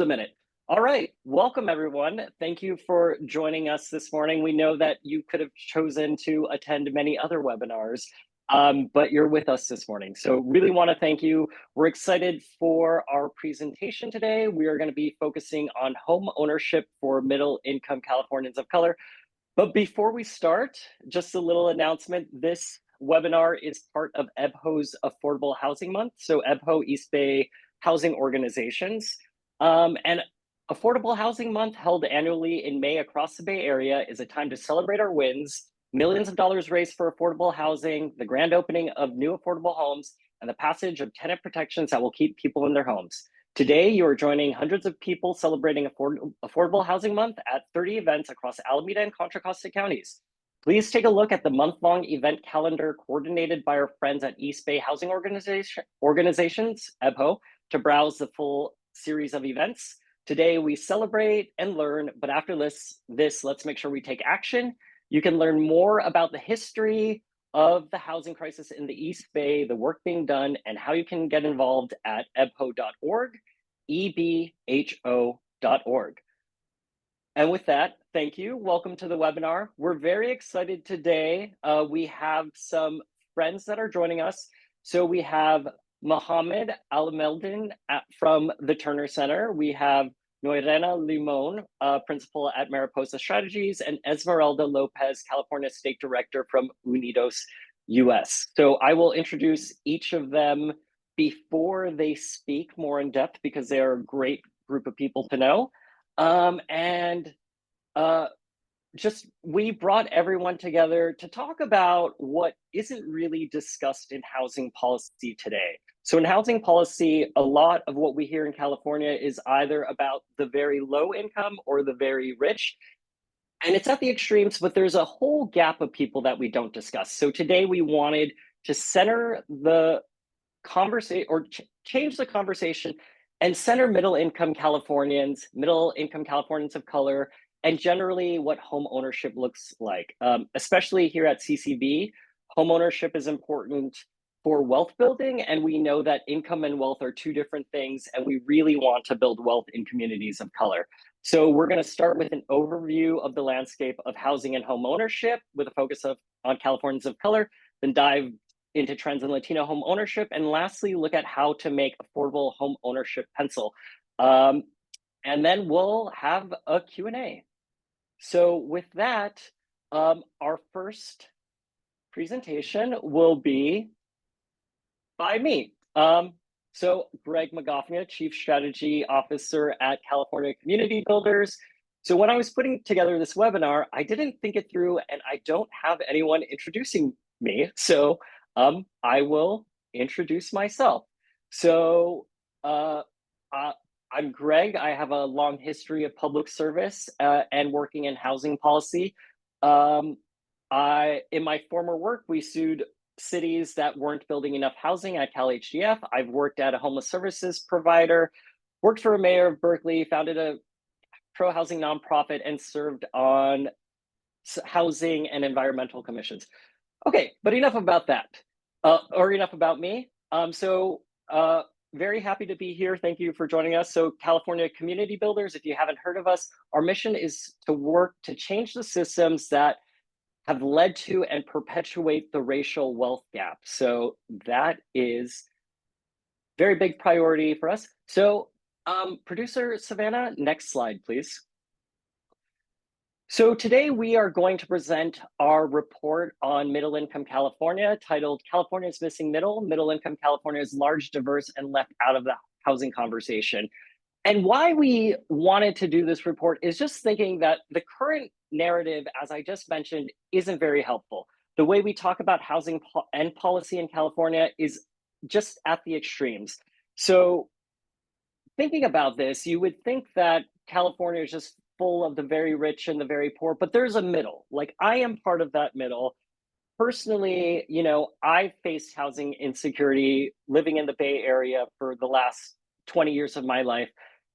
A minute. All right. Welcome, everyone. Thank you for joining us this morning. We know that you could have chosen to attend many other webinars, but you're with us this morning. So really want to thank you. We're excited for our presentation today. We are going to be focusing on home ownership for middle income Californians of color. But before we start, just a little announcement. This webinar is part of EBHO's Affordable Housing Month. So EBHO, East Bay Housing Organizations. And Affordable Housing Month, held annually in May across the Bay Area, is a time to celebrate our wins, millions of dollars raised for affordable housing, the grand opening of new affordable homes, and the passage of tenant protections that will keep people in their homes. Today, you are joining hundreds of people celebrating Affordable Housing Month at 30 events across Alameda and Contra Costa counties. Please take a look at the month-long event calendar coordinated by our friends at East Bay Housing Organizations, EBHO, to browse the full series of events. Today, we celebrate and learn, but after this, let's make sure we take action. You can learn more about the history of the housing crisis in the East Bay, the work being done, and how you can get involved at ebho.org, ebho.org. And with that, thank you. Welcome to the webinar. We're very excited today. We have some friends that are joining us. So we have Mohammed Alameldin from the Terner Center. We have Noirena Limon, principal at Mariposa Strategies, and Esmeralda Lopez, California State Director from UnidosUS. So I will introduce each of them before they speak more in depth because they are a great group of people to know. We brought everyone together to talk about what isn't really discussed in housing policy today. So in housing policy, a lot of what we hear in California is either about the very low income or the very rich. And it's at the extremes, but there's a whole gap of people that we don't discuss. So today we wanted to center the conversation or change the conversation and center middle income Californians of color, and generally what home ownership looks like. Especially here at CCB, home ownership is important for wealth building, and we know that income and wealth are two different things, and we really want to build wealth in communities of color. So we're going to start with an overview of the landscape of housing and home ownership with a focus on Californians of color, then dive into trends in Latino home ownership, and lastly, look at how to make affordable home ownership pencil. And then we'll have a Q&A. So with that, our first presentation will be by me. So Greg Magofnia, Chief Strategy Officer at California Community Builders. So when I was putting together this webinar, I didn't think it through, and I don't have anyone introducing me. So I will introduce myself. So I'm Greg. I have a long history of public service and working in housing policy. In my former work, we sued cities that weren't building enough housing at Cal HDF. I've worked at a homeless services provider, worked for a mayor of Berkeley, founded a pro-housing nonprofit, and served on housing and environmental commissions. Okay, but enough about that, or enough about me. Very happy to be here. Thank you for joining us. So California Community Builders, if you haven't heard of us, our mission is to work to change the systems that have led to and perpetuate the racial wealth gap. So that is a very big priority for us. So producer Savannah, next slide, please. So today we are going to present our report on middle income California, titled California's Missing Middle Income California is Large, Diverse, and Left Out of the Housing Conversation. And why we wanted to do this report is just thinking that the current narrative, as I just mentioned, isn't very helpful. The way we talk about housing and policy in California is just at the extremes. So thinking about this, you would think that California is just full of the very rich and the very poor, but there's a middle. Like, I am part of that middle. Personally, I faced housing insecurity living in the Bay Area for the last 20 years of my life.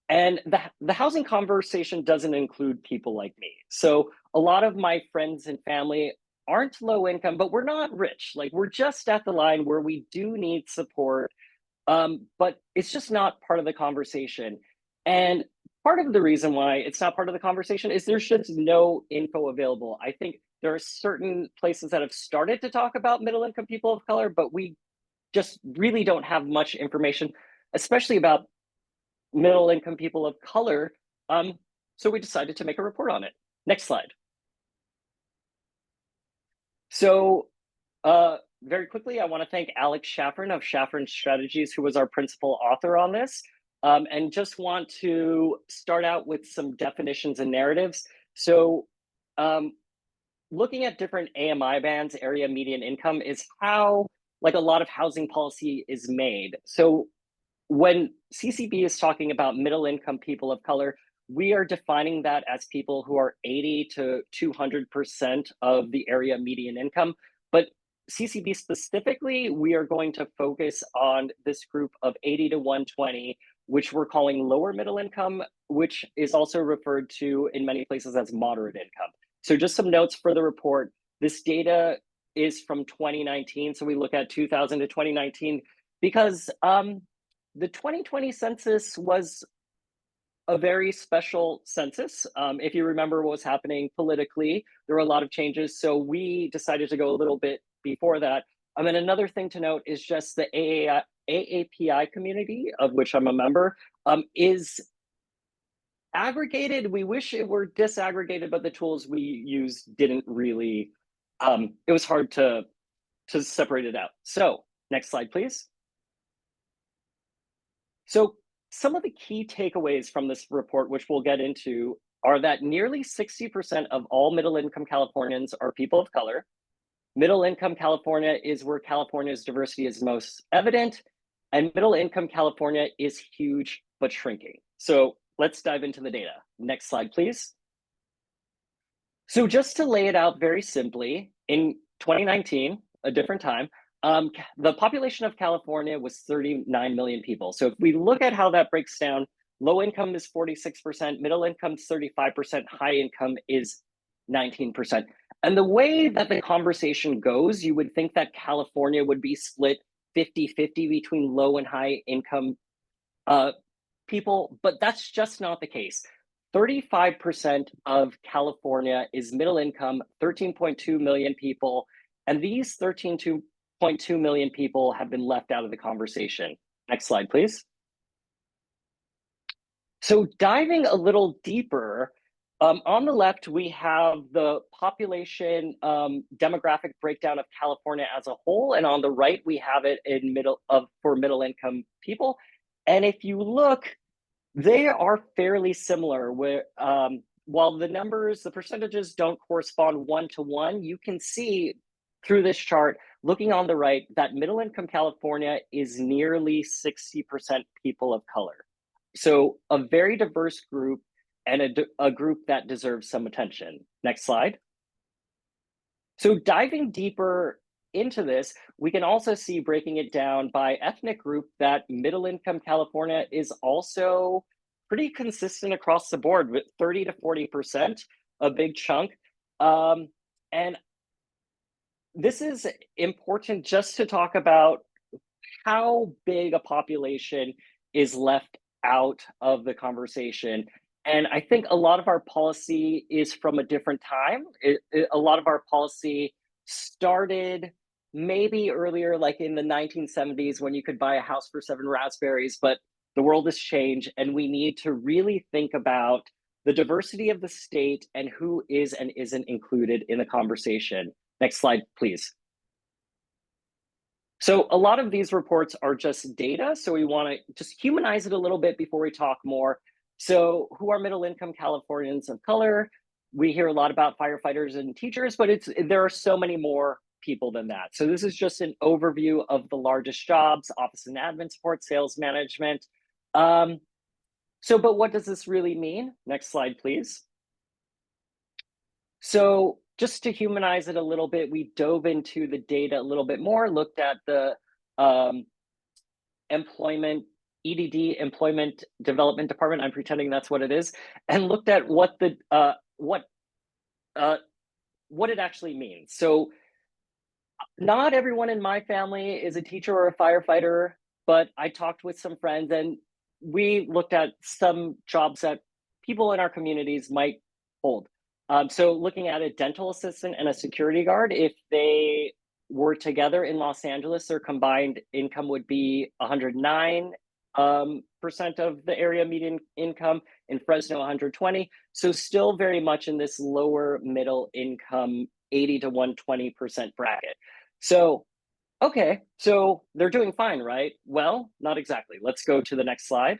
And the housing conversation doesn't include people like me. So a lot of my friends and family aren't low income, but we're not rich. Like, we're just at the line where we do need support, but it's just not part of the conversation. And part of the reason why it's not part of the conversation is there's just no info available. I think there are certain places that have started to talk about middle income people of color, but we just really don't have much information, especially about middle income people of color. So we decided to make a report on it. Next slide. So very quickly, I want to thank Alex Shaffron of Shaffron Strategies, who was our principal author on this, and just want to start out with some definitions and narratives. So looking at different AMI bands, area median income, is how like a lot of housing policy is made. So when CCB is talking about middle income people of color, we are defining that as people who are 80 to 200% of the area median income. But CCB specifically, we are going to focus on this group of 80 to 120, which we're calling lower middle income, which is also referred to in many places as moderate income. So just some notes for the report. This data is from 2019. So we look at 2000 to 2019 because the 2020 census was a very special census. If you remember what was happening politically, there were a lot of changes. So we decided to go a little bit before that. And another thing to note is just the AAPI community, of which I'm a member, is aggregated. We wish it were disaggregated, but the tools we use didn't really, it was hard to separate it out. So next slide, please. So some of the key takeaways from this report, which we'll get into, are that nearly 60% of all middle-income Californians are people of color. Middle-income California is where California's diversity is most evident, and middle-income California is huge but shrinking. So let's dive into the data. Next slide, please. So just to lay it out very simply, in 2019, a different time, the population of California was 39 million people. So if we look at how that breaks down, low income is 46%, middle income is 35%, high income is 19%. And the way that the conversation goes, you would think that California would be split 50-50 between low and high income people, but that's just not the case. 35% of California is middle income, 13.2 million people, and these 13.2 million people have been left out of the conversation. Next slide, please. So diving a little deeper, on the left, we have the population demographic breakdown of California as a whole, and on the right, we have it in for middle income people. And if you look, they are fairly similar. Where while the percentages don't correspond one-to-one, you can see through this chart, looking on the right, that middle income California is nearly 60% people of color. So a very diverse group and a group that deserves some attention. Next slide. So diving deeper into this, we can also see, breaking it down by ethnic group, that middle income California is also pretty consistent across the board with 30 to 40%, a big chunk. And this is important just to talk about how big a population is left out of the conversation. And I think a lot of our policy is from a different time. A lot of our policy started maybe earlier, like in the 1970s, when you could buy a house for 7 raspberries, but the world has changed, and we need to really think about the diversity of the state and who is and isn't included in the conversation. Next slide, please. So a lot of these reports are just data, so we want to just humanize it a little bit before we talk more. So who are middle income Californians of color? We hear a lot about firefighters and teachers, but there are so many more people than that. So this is just an overview of the largest jobs: office and admin support, sales management. But what does this really mean? Next slide, please. So just to humanize it a little bit, we dove into the data a little bit more, looked at the employment, EDD, Employment Development Department, I'm pretending that's what it is, and looked at what it actually means. So not everyone in my family is a teacher or a firefighter, but I talked with some friends, and we looked at some jobs that people in our communities might hold. So looking at a dental assistant and a security guard, if they were together in Los Angeles, their combined income would be 109% of the area median income. In Fresno, 120. So still very much in this lower middle income, 80 to 120% bracket. So, okay, so they're doing fine, right? Well, not exactly. Let's go to the next slide.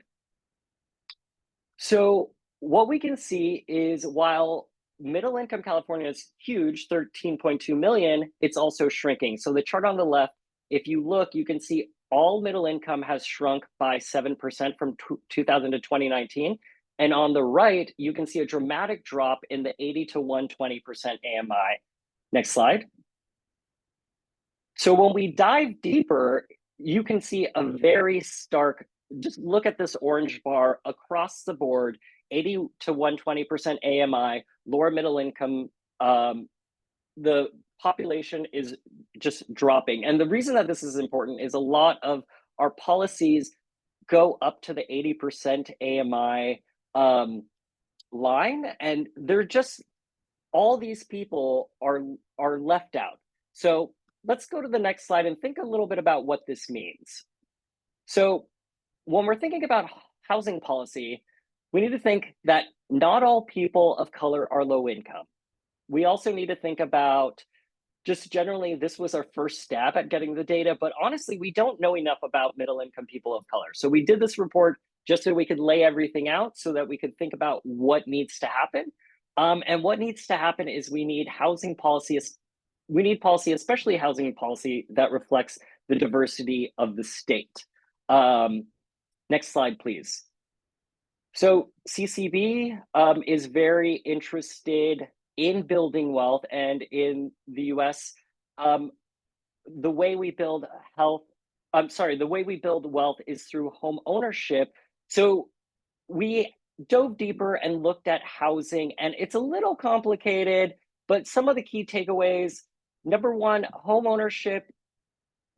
So what we can see is while middle income California is huge, 13.2 million, it's also shrinking. So the chart on the left, if you look, you can see all middle income has shrunk by 7% from 2000 to 2019. And on the right, you can see a dramatic drop in the 80 to 120% AMI. Next slide. So when we dive deeper, you can see a very stark, just look at this orange bar across the board, 80 to 120% AMI, lower middle income, the population is just dropping. And the reason that this is important is a lot of our policies go up to the 80% AMI line, and they're just, all these people are left out. So let's go to the next slide and think a little bit about what this means. So when we're thinking about housing policy, we need to think that not all people of color are low income. We also need to think about, just generally, this was our first stab at getting the data, but honestly, we don't know enough about middle income people of color. So we did this report just so we could lay everything out so that we could think about what needs to happen. And what needs to happen is we need housing policy, we need policy, especially housing policy, that reflects the diversity of the state. Next slide, please. So CCB is very interested in building wealth, and in the US, the way we build the way we build wealth is through home ownership. So we dove deeper and looked at housing, and it's a little complicated, but some of the key takeaways: number one, home ownership.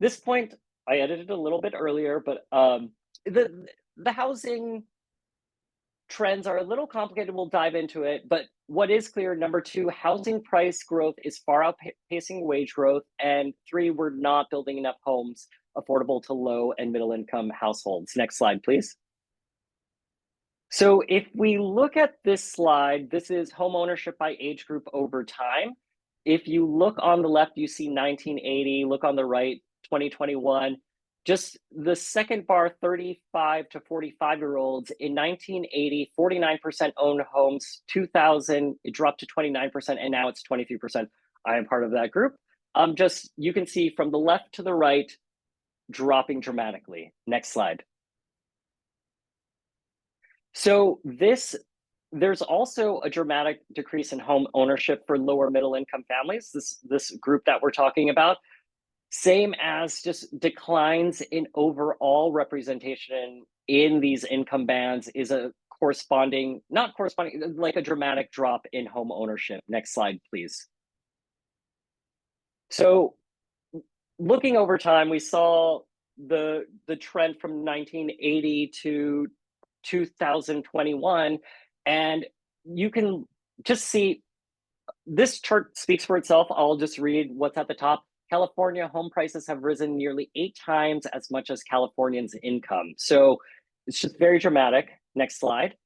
This point I edited a little bit earlier, but the housing trends are a little complicated. We'll dive into it, but what is clear: number two, housing price growth is far outpacing wage growth, and three, we're not building enough homes affordable to low and middle income households. Next slide, please. So if we look at this slide, this is home ownership by age group over time. If you look on the left, you see 1980, look on the right, 2021. Just the second bar, 35 to 45-year-olds, in 1980, 49% owned homes. 2000, it dropped to 29%, and now it's 23%. I am part of that group. Just, you can see from the left to the right, dropping dramatically. Next slide. So there's also a dramatic decrease in home ownership for lower middle income families, this group that we're talking about. Same as just declines in overall representation in these income bands is a corresponding, not corresponding, like a dramatic drop in home ownership. Next slide, please. So looking over time, we saw the trend from 1980 to 2021, and you can just see this chart speaks for itself. I'll just read what's at the top. California home prices have risen nearly 8 times as much as Californians' income. So it's just very dramatic. Next slide.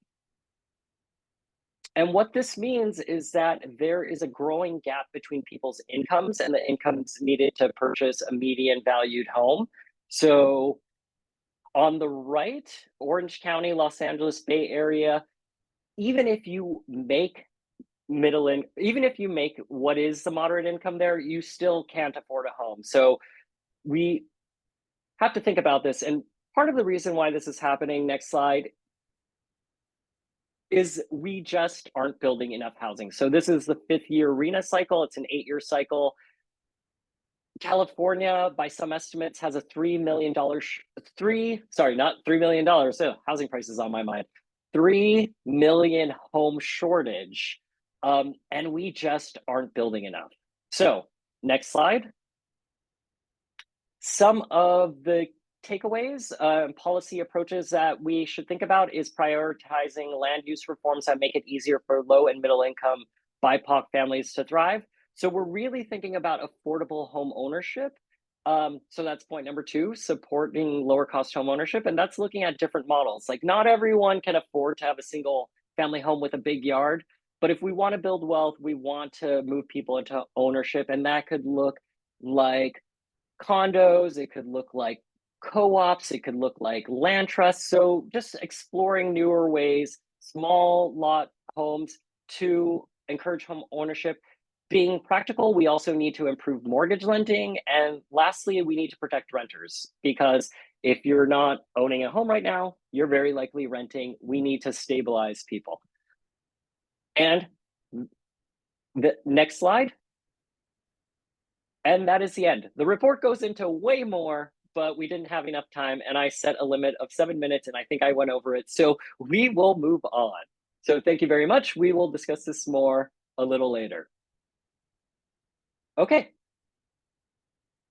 And what this means is that there is a growing gap between people's incomes and the incomes needed to purchase a median valued home. So on the right, Orange County, Los Angeles, Bay Area, even if you make even if you make what is the moderate income there, you still can't afford a home. So we have to think about this. And part of the reason why this is happening, next slide, is we just aren't building enough housing. So this is the 5th-year RENA cycle. It's an 8-year cycle. California, by some estimates, has a $3 million, not $3 million, so housing prices on my mind, 3 million home shortage. And we just aren't building enough. So next slide. Some of the takeaways, policy approaches that we should think about is prioritizing land use reforms that make it easier for low and middle income BIPOC families to thrive. So we're really thinking about affordable home ownership. So that's point number two, supporting lower cost home ownership. And that's looking at different models. Like not everyone can afford to have a single family home with a big yard. But if we want to build wealth, we want to move people into ownership. And that could look like condos, it could look like co-ops, it could look like land trusts. So just exploring newer ways, small lot homes to encourage home ownership. Being practical, we also need to improve mortgage lending. And lastly, we need to protect renters because if you're not owning a home right now, you're very likely renting. We need to stabilize people. And the next slide. And that is the end. The report goes into way more, but we didn't have enough time. And I set a limit of 7 minutes and I think I went over it. So we will move on. So thank you very much. We will discuss this more a little later. Okay.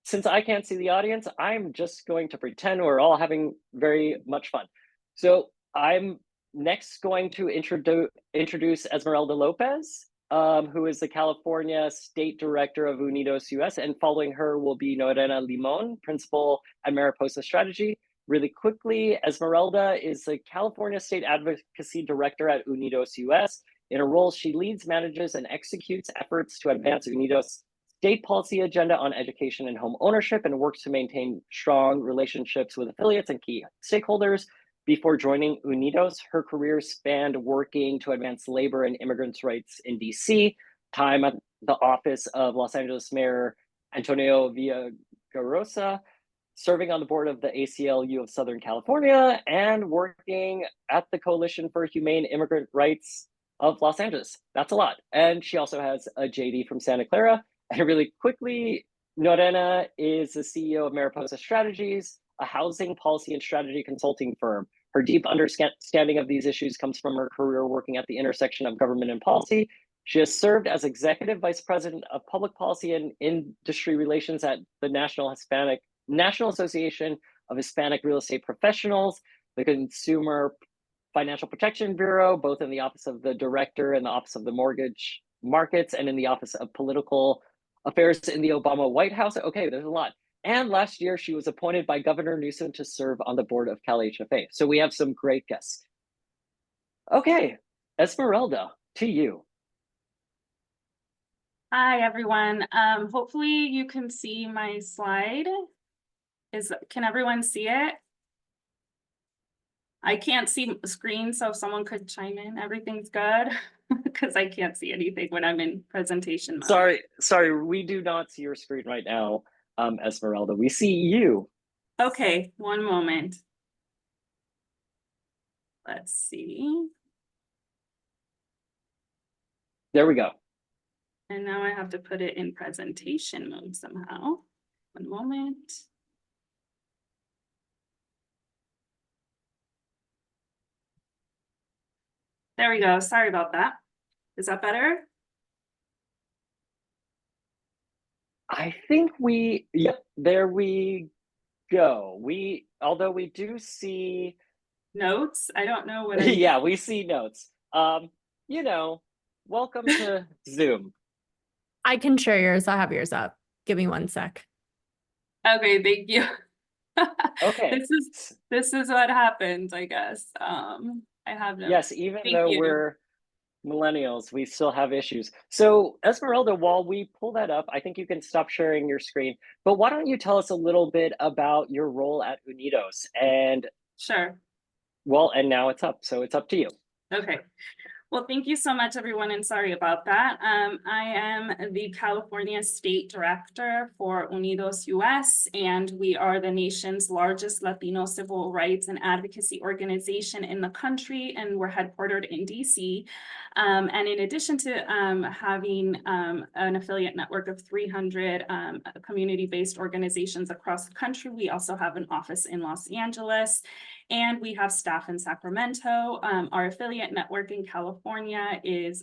Since I can't see the audience, I'm just going to pretend we're all having very much fun. So I'm next going to introduce Esmeralda Lopez, who is the California State Director of UnidosUS, and following her will be Norena Limon, Principal at Mariposa Strategy. Really quickly, Esmeralda is the California State Advocacy Director at UnidosUS. In her role, she leads, manages, and executes efforts to advance Unidos' state policy agenda on education and home ownership and works to maintain strong relationships with affiliates and key stakeholders. Before joining Unidos, her career spanned working to advance labor and immigrants' rights in DC, time at the office of Los Angeles Mayor Antonio Villagrosa, serving on the board of the ACLU of Southern California, and working at the Coalition for Humane Immigrant Rights of Los Angeles. That's a lot. And she also has a JD from Santa Clara. And really quickly, Norena is the CEO of Mariposa Strategies, a housing policy and strategy consulting firm. Her deep understanding of these issues comes from her career working at the intersection of government and policy. She has served as Executive Vice President of Public Policy and Industry Relations at the National Association of Hispanic Real Estate Professionals, the Consumer Financial Protection Bureau, both in the Office of the Director and the Office of the Mortgage Markets, and in the Office of Political Affairs in the Obama White House. Okay, there's a lot. And last year, she was appointed by Governor Newsom to serve on the board of Cal HFA. So we have some great guests. Okay, Esmeralda, to you. Hi, everyone. Hopefully you can see my slide. Can everyone see it? I can't see the screen, so if someone could chime in, everything's good, because I can't see anything when I'm in presentation mode. Sorry, we do not see your screen right now, Esmeralda. We see you. Okay, one moment. Let's see. There we go. And now I have to put it in presentation mode somehow. One moment. There we go. Sorry about that. Is that better? I think yep, there we go. Although we do see Notes. I don't know what. Yeah, we see notes. Welcome to Zoom. I can share yours. I'll have yours up. Give me 1 sec. Okay, thank you. Okay. This is what happens, I guess. I have no. Yes, even though we're millennials, we still have issues. So Esmeralda, while we pull that up, I think you can stop sharing your screen. But why don't you tell us a little bit about your role at Unidos? And sure. Well, and now it's up, so it's up to you. Okay. Well, thank you so much, everyone, and sorry about that. I am the California State Director for UnidosUS, and we are the nation's largest Latino civil rights and advocacy organization in the country, and we're headquartered in DC. And in addition to having an affiliate network of 300 community-based organizations across the country, we also have an office in Los Angeles. And we have staff in Sacramento. Our affiliate network in California is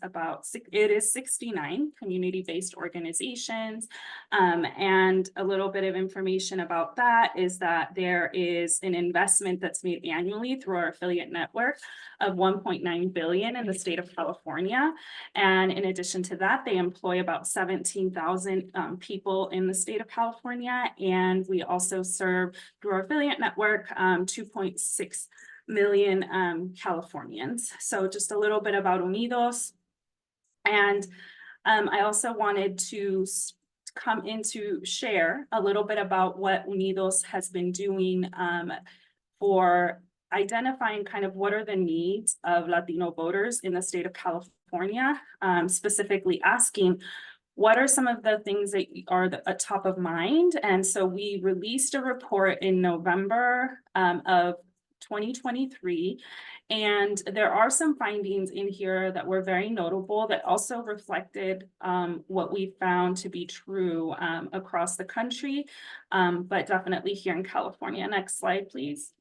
it is 69 community-based organizations. And a little bit of information about that is that there is an investment that's made annually through our affiliate network of $1.9 billion in the state of California. And in addition to that, they employ about 17,000 people in the state of California. And we also serve through our affiliate network 2.6 million Californians. So just a little bit about Unidos. And I also wanted to come in to share a little bit about what Unidos has been doing for identifying kind of what are the needs of Latino voters in the state of California, specifically asking what are some of the things that are top of mind. And so we released a report in November of 2023, and there are some findings in here that were very notable that also reflected what we found to be true across the country, but definitely here in California. Next slide, please.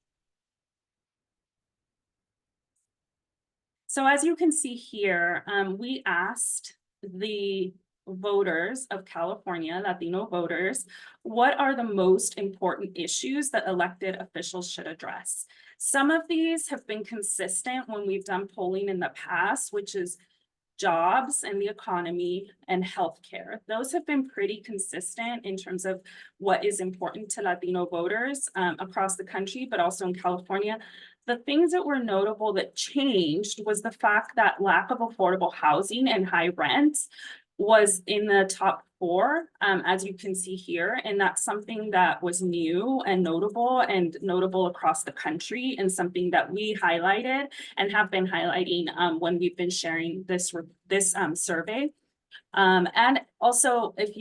So as you can see here, we asked the voters of California, Latino voters, what are the most important issues that elected officials should address? Some of these have been consistent when we've done polling in the past, which is jobs and the economy and healthcare. Those have been pretty consistent in terms of what is important to Latino voters across the country, but also in California. The things that were notable that changed was the fact that lack of affordable housing and high rents was in the top 4, as you can see here. And that's something that was new and notable across the country, and something that we highlighted and have been highlighting when we've been sharing this survey. And also, if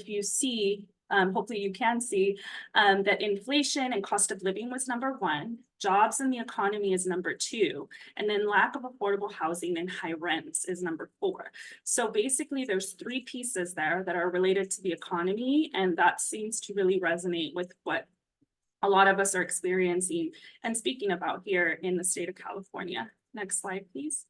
you see, hopefully you can see that inflation and cost of living was number 1, jobs and the economy is number 2, and then lack of affordable housing and high rents is number 4. So basically there's 3 pieces there that are related to the economy, and that seems to really resonate with what a lot of us are experiencing and speaking about here in the state of California. Next slide, please.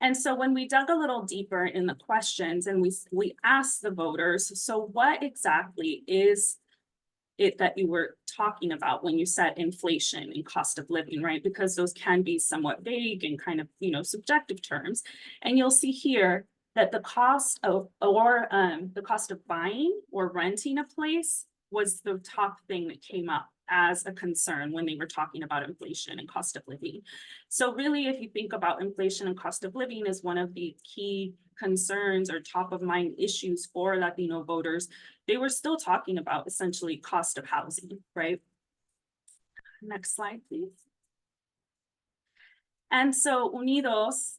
And so when we dug a little deeper in the questions and we asked the voters, so what exactly is it that you were talking about when you said inflation and cost of living, right? Because those can be somewhat vague and kind of, subjective terms. And you'll see here that the cost of buying or renting a place was the top thing that came up as a concern when they were talking about inflation and cost of living. So really, if you think about inflation and cost of living as one of the key concerns or top of mind issues for Latino voters, they were still talking about essentially cost of housing, right? Next slide, please. And so Unidos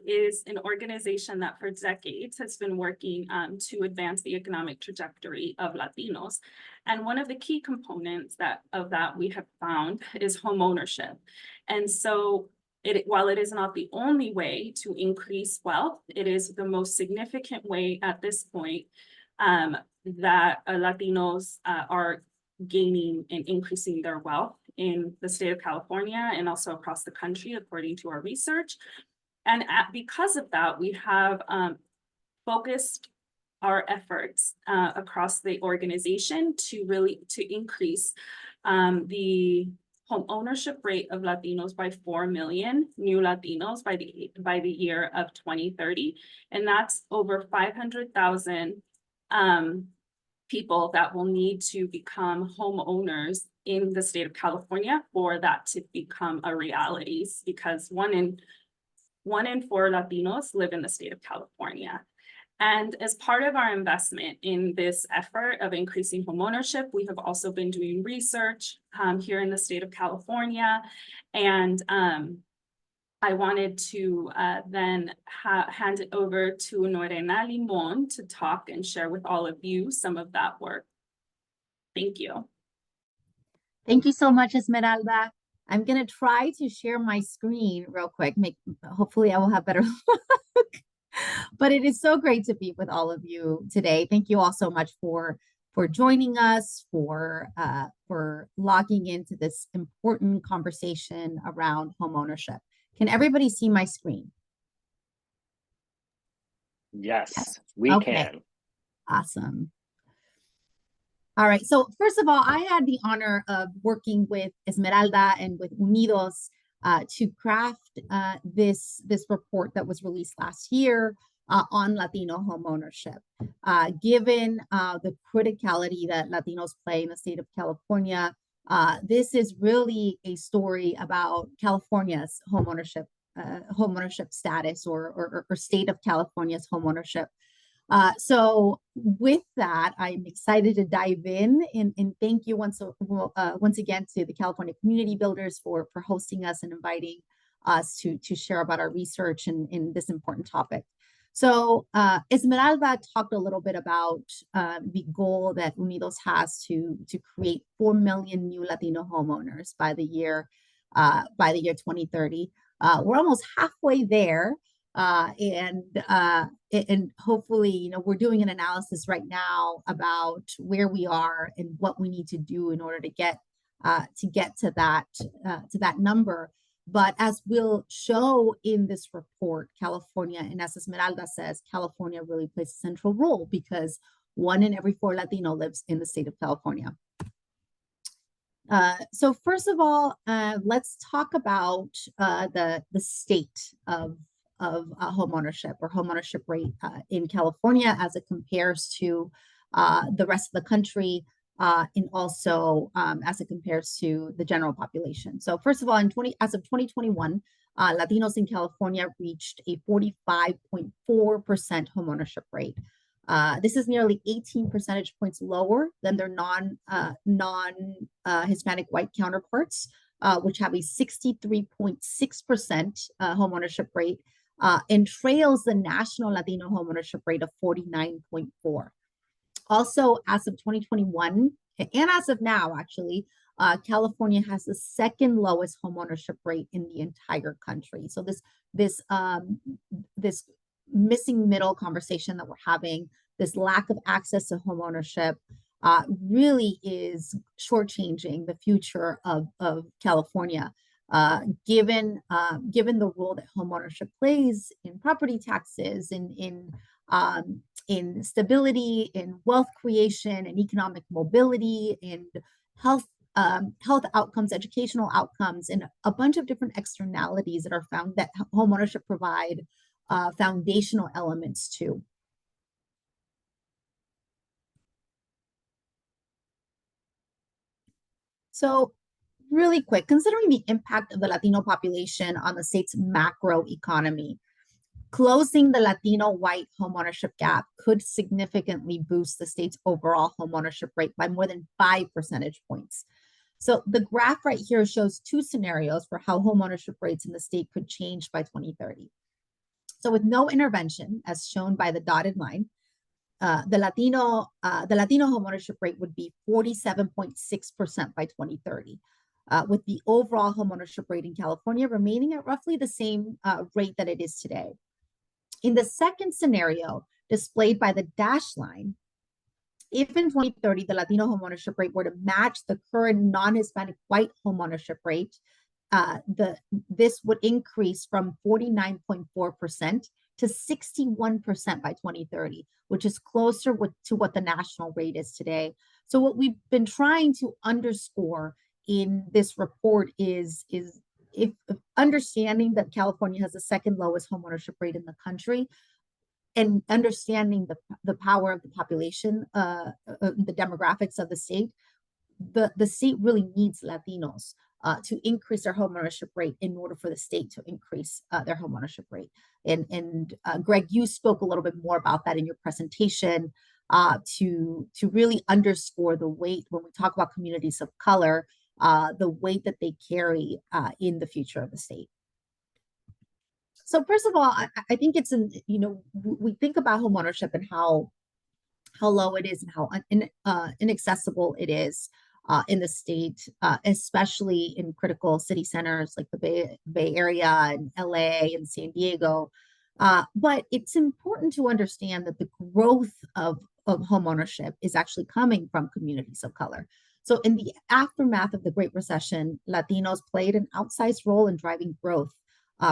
is an organization that for decades has been working to advance the economic trajectory of Latinos. And one of the key components of that we have found is homeownership. And so while it is not the only way to increase wealth, it is the most significant way at this point that Latinos are gaining and increasing their wealth in the state of California and also across the country, according to our research. And because of that, we have focused our efforts across the organization to increase the home ownership rate of Latinos by 4 million new Latinos by the year of 2030. And that's over 500,000 people that will need to become homeowners in the state of California for that to become a reality, because one in 4 Latinos live in the state of California. And as part of our investment in this effort of increasing homeownership, we have also been doing research here in the state of California. And I wanted to then hand it over to Norena Limon to talk and share with all of you some of that work. Thank you. Thank you so much, Esmeralda. I'm going to try to share my screen real quick. Hopefully I will have better luck. But it is so great to be with all of you today. Thank you all so much for joining us, for logging into this important conversation around homeownership. Can everybody see my screen? Yes, we Okay. can. Awesome. All right. So first of all, I had the honor of working with Esmeralda and with Unidos to craft this report that was released last year on Latino homeownership. Given the criticality that Latinos play in the state of California, this is really a story about California's homeownership status, or state of California's homeownership. So with that, I'm excited to dive in, and thank you once again to the California Community Builders for hosting us and inviting us to share about our research in this important topic. So Esmeralda talked a little bit about the goal that Unidos has to create 4 million new Latino homeowners by the year 2030. We're almost halfway there. And hopefully, we're doing an analysis right now about where we are and what we need to do in order to get to that number. But as we'll show in this report, California, and as Esmeralda says, California really plays a central role because 1 in every 4 Latino lives in the state of California. So first of all, let's talk about the state of homeownership, or homeownership rate in California as it compares to the rest of the country, and also as it compares to the general population. So first of all, as of 2021, Latinos in California reached a 45.4% homeownership rate. This is nearly 18 percentage points lower than their non-Hispanic white counterparts, which have a 63.6% homeownership rate, and trails the national Latino homeownership rate of 49.4. Also, as of 2021, and as of now, actually, California has the second lowest homeownership rate in the entire country. So this missing middle conversation that we're having, this lack of access to homeownership, really is shortchanging the future of California. Given the role that homeownership plays in property taxes, in stability, in wealth creation, and economic mobility, and health outcomes, educational outcomes, and a bunch of different externalities that are found that homeownership provide foundational elements to. So really quick, considering the impact of the Latino population on the state's macro economy, closing the Latino white homeownership gap could significantly boost the state's overall homeownership rate by more than 5 percentage points. So the graph right here shows 2 scenarios for how homeownership rates in the state could change by 2030. So with no intervention, as shown by the dotted line, the Latino homeownership rate would be 47.6% by 2030, with the overall homeownership rate in California remaining at roughly the same rate that it is today. In the second scenario, displayed by the dashed line, if in 2030 the Latino homeownership rate were to match the current non-Hispanic white homeownership rate, this would increase from 49.4% to 61% by 2030, which is closer to what the national rate is today. So what we've been trying to underscore in this report is if understanding that California has the second lowest homeownership rate in the country, and understanding the power of the population, the demographics of the state, the state really needs Latinos to increase their homeownership rate in order for the state to increase their homeownership rate. And Greg, you spoke a little bit more about that in your presentation to really underscore the weight when we talk about communities of color, the weight that they carry in the future of the state. So first of all, I think it's we think about homeownership and how low it is and how inaccessible it is in the state, especially in critical city centers like the Bay Area and LA and San Diego. But it's important to understand that the growth of homeownership is actually coming from communities of color. So in the aftermath of the Great Recession, Latinos played an outsized role in driving growth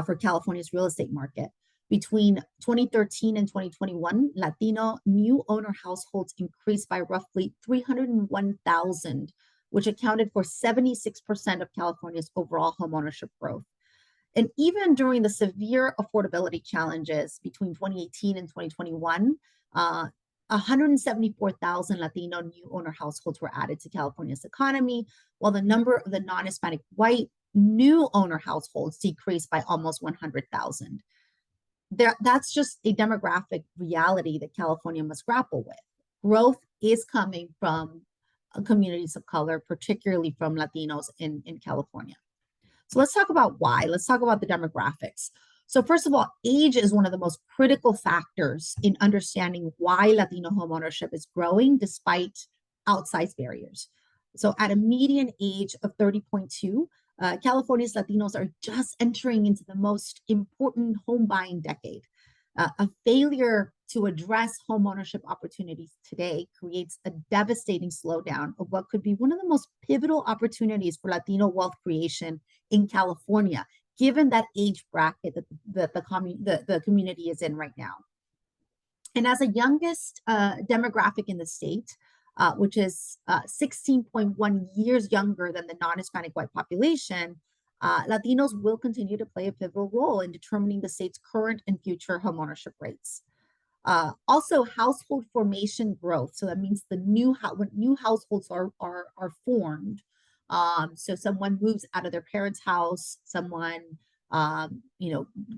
for California's real estate market. Between 2013 and 2021, Latino new owner households increased by roughly 301,000, which accounted for 76% of California's overall homeownership growth. And even during the severe affordability challenges between 2018 and 2021, 174,000 Latino new owner households were added to California's economy, while the number of the non-Hispanic white new owner households decreased by almost 100,000. That's just a demographic reality that California must grapple with. Growth is coming from communities of color, particularly from Latinos in California. So let's talk about why. Let's talk about the demographics. So first of all, age is one of the most critical factors in understanding why Latino homeownership is growing despite outsized barriers. So at a median age of 30.2, California's Latinos are just entering into the most important home buying decade. A failure to address homeownership opportunities today creates a devastating slowdown of what could be one of the most pivotal opportunities for Latino wealth creation in California, given that age bracket that the community is in right now. And as the youngest demographic in the state, which is 16.1 years younger than the non-Hispanic white population, Latinos will continue to play a pivotal role in determining the state's current and future homeownership rates. Also, household formation growth. So that means when new households are formed. So someone moves out of their parents' house, someone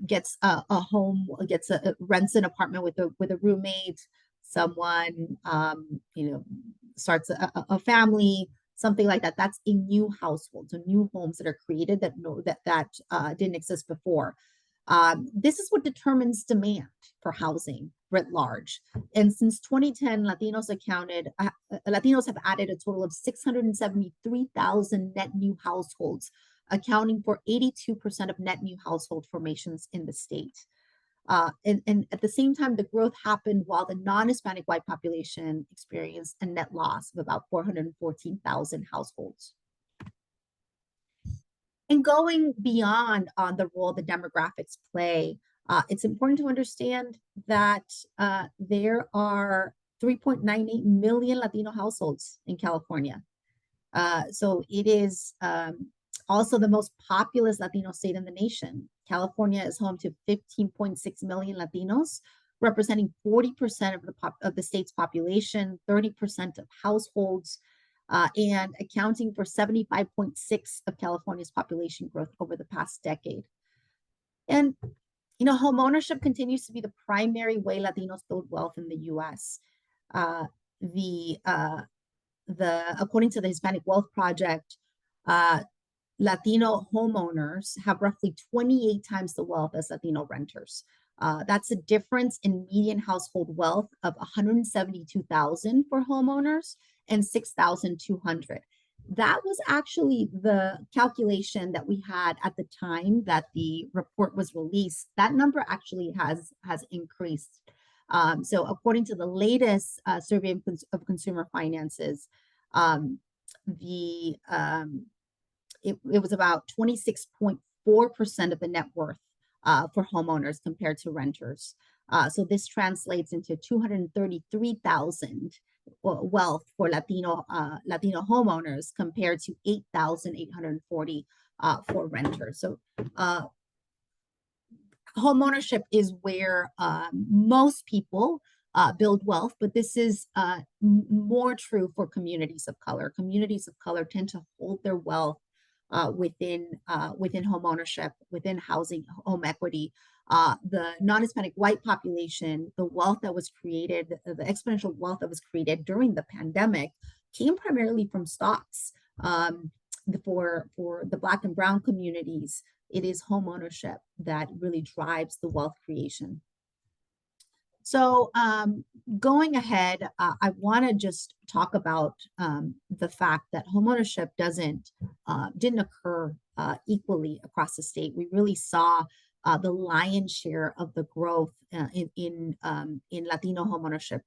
gets a home, rents an apartment with a roommate, someone starts a family, something like that. That's a new household, so new homes that are created that didn't exist before. This is what determines demand for housing writ large. And since 2010, Latinos have added a total of 673,000 net new households, accounting for 82% of net new household formations in the state. And at the same time, the growth happened while the non-Hispanic white population experienced a net loss of about 414,000 households. And going beyond on the role the demographics play, it's important to understand that there are 3.98 million Latino households in California. So it is also the most populous Latino state in the nation. California is home to 15.6 million Latinos, representing 40% of the state's population, 30% of households, and accounting for 75.6% of California's population growth over the past decade. And homeownership continues to be the primary way Latinos build wealth in the U.S. According to the Hispanic Wealth Project, Latino homeowners have roughly 28 times the wealth as Latino renters. That's a difference in median household wealth of $172,000 for homeowners and $6,200. That was actually the calculation that we had at the time that the report was released. That number actually has increased. So according to the latest survey of consumer finances, it was about 26.4% of the net worth for homeowners compared to renters. So this translates into 233,000 wealth for Latino homeowners compared to 8,840 for renters. So homeownership is where most people build wealth, but this is more true for communities of color. Communities of color tend to hold their wealth within homeownership, within housing, home equity. The non-Hispanic white population, the wealth that was created, the exponential wealth that was created during the pandemic came primarily from stocks. For the Black and Brown communities, it is homeownership that really drives the wealth creation. So going ahead, I want to just talk about the fact that homeownership didn't occur equally across the state. We really saw the lion's share of the growth in Latino homeownership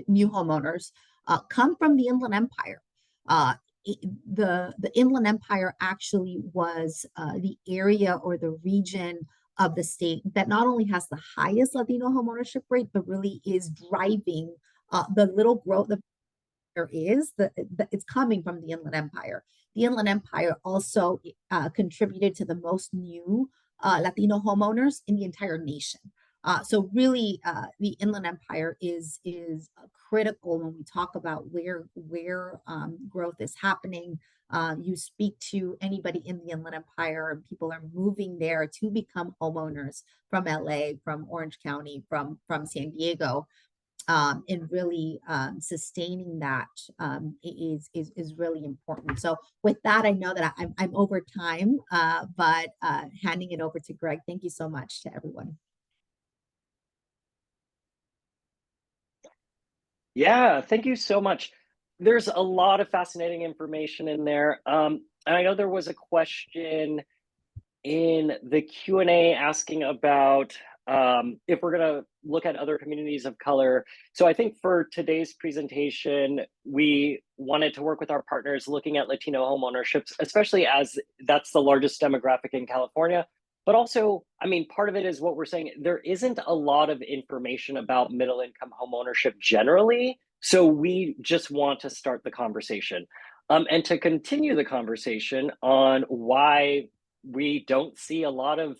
new homeowners come from the Inland Empire. The Inland Empire actually was the area or the region of the state that not only has the highest Latino homeownership rate, but really is driving the little growth that there is. It's coming from the Inland Empire. The Inland Empire also contributed to the most new Latino homeowners in the entire nation. So really, the Inland Empire is critical when we talk about where growth is happening. You speak to anybody in the Inland Empire, and people are moving there to become homeowners from LA, from Orange County, from San Diego. And really sustaining that is really important. So with that, I know that I'm over time, but handing it over to Greg. Thank you so much to everyone. Yeah, thank you so much. There's a lot of fascinating information in there. And I know there was a question in the Q&A asking about if we're going to look at other communities of color. So I think for today's presentation, we wanted to work with our partners looking at Latino homeownership, especially as that's the largest demographic in California. But also, I mean, part of it is what we're saying, there isn't a lot of information about middle income homeownership generally. So we just want to start the conversation and to continue the conversation on why we don't see a lot of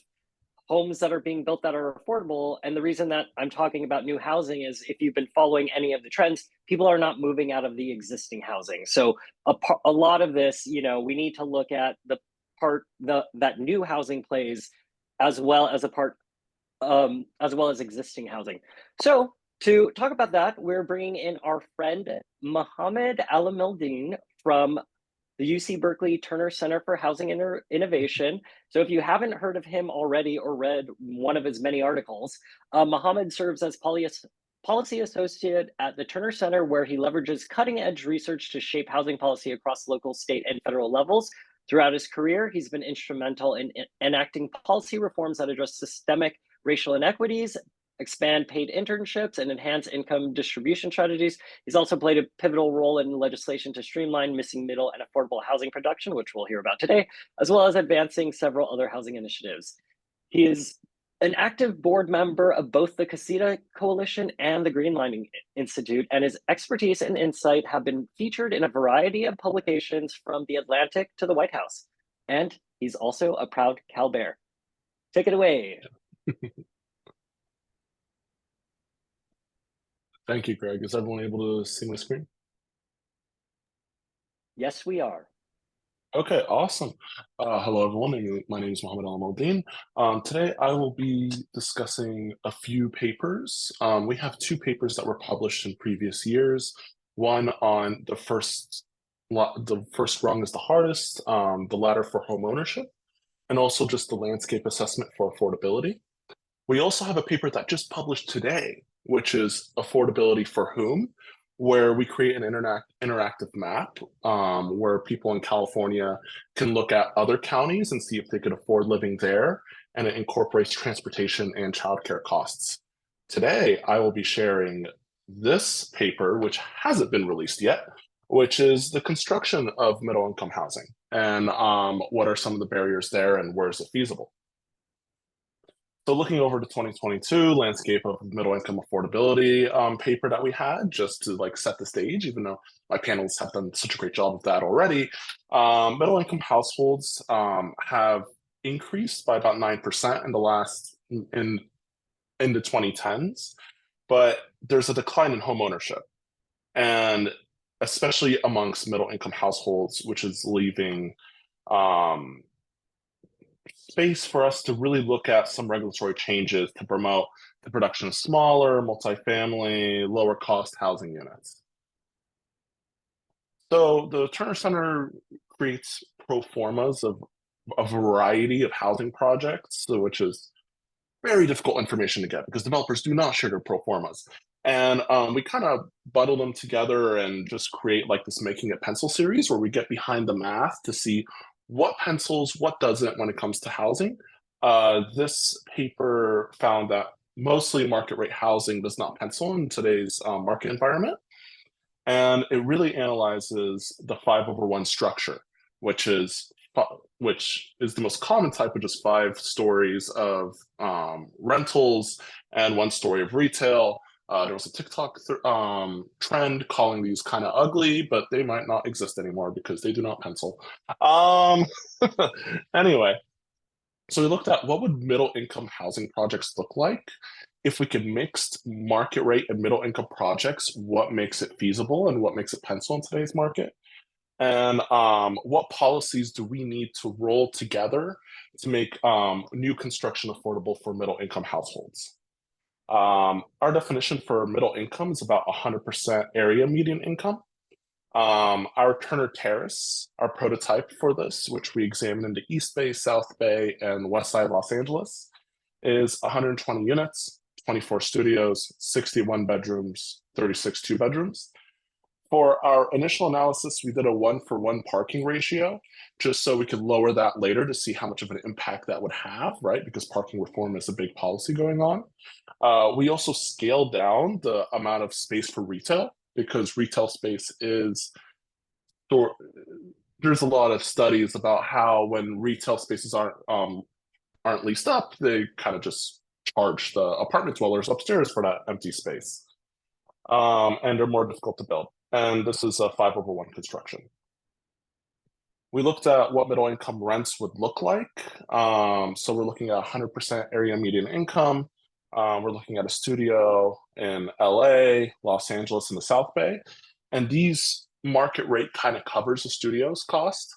homes that are being built that are affordable. And the reason that I'm talking about new housing is if you've been following any of the trends, people are not moving out of the existing housing. So a lot of this, you know, we need to look at the part that new housing plays as well as existing housing. So to talk about that, we're bringing in our friend Mohammed Alameldine from the UC Berkeley Terner Center for Housing Innovation. So if you haven't heard of him already or read one of his many articles, Mohammed serves as policy associate at the Terner Center, where he leverages cutting-edge research to shape housing policy across local, state, and federal levels. Throughout his career, he's been instrumental in enacting policy reforms that address systemic racial inequities, expand paid internships, and enhance income distribution strategies. He's also played a pivotal role in legislation to streamline missing middle and affordable housing production, which we'll hear about today, as well as advancing several other housing initiatives. He is an active board member of both the Casita Coalition and the Greenlining Institute, and his expertise and insight have been featured in a variety of publications from The Atlantic to the White House. And he's also a proud Cal Bear. Take it away. Thank you, Greg. Is everyone able to see my screen? Yes, we are. Okay, awesome. Hello, everyone. My name is Mohammed Alameldine. Today, I will be discussing a few papers. We have two papers that were published in previous years. One on the first rung is the hardest, the ladder for homeownership, and also just the landscape assessment for affordability. We also have a paper that just published today, which is affordability for whom, where we create an interactive map where people in California can look at other counties and see if they could afford living there, and it incorporates transportation and childcare costs. Today, I will be sharing this paper, which hasn't been released yet, which is the construction of middle-income housing, and what are some of the barriers there and where is it feasible. So looking over to 2022 landscape of middle-income affordability paper that we had, just to like set the stage, even though my panelists have done such a great job of that already, middle-income households have increased by about 9% in the 2010s, but there's a decline in home ownership, and especially amongst middle-income households, which is leaving space for us to really look at some regulatory changes to promote the production of smaller, multifamily, lower cost housing units. So the Terner Center creates pro formas of a variety of housing projects, which is very difficult information to get because developers do not share their pro formas. And we kind of bundle them together and just create like this Making It Pencil series where we get behind the math to see what pencils, what doesn't when it comes to housing. This paper found that mostly market rate housing does not pencil in today's market environment. And it really analyzes the 5/1 structure, which is the most common type, which is 5 stories of rentals and 1 story of retail. There was a TikTok trend calling these kind of ugly, but they might not exist anymore because they do not pencil. Anyway, so we looked at what would middle income housing projects look like if we could mix market rate and middle income projects, what makes it feasible and what makes it pencil in today's market? And what policies do we need to roll together to make new construction affordable for middle income households? Our definition for middle income is about 100% area median income. Our Terner Terrace, our prototype for this, which we examined in the East Bay, South Bay, and West Side Los Angeles, is 120 units, 24 studios, 61 bedrooms, 36 2-bedrooms. For our initial analysis, we did a 1-for-1 parking ratio, just so we could lower that later to see how much of an impact that would have, right? Because parking reform is a big policy going on. We also scaled down the amount of space for retail, because retail space is, there's a lot of studies about how when retail spaces aren't leased up, they kind of just charge the apartment dwellers upstairs for that empty space. And they're more difficult to build. And this is a 5/1 construction. We looked at what middle income rents would look like. So we're looking at 100% area median income. We're looking at a studio in LA, Los Angeles, and the South Bay. And these market rate kind of covers the studio's cost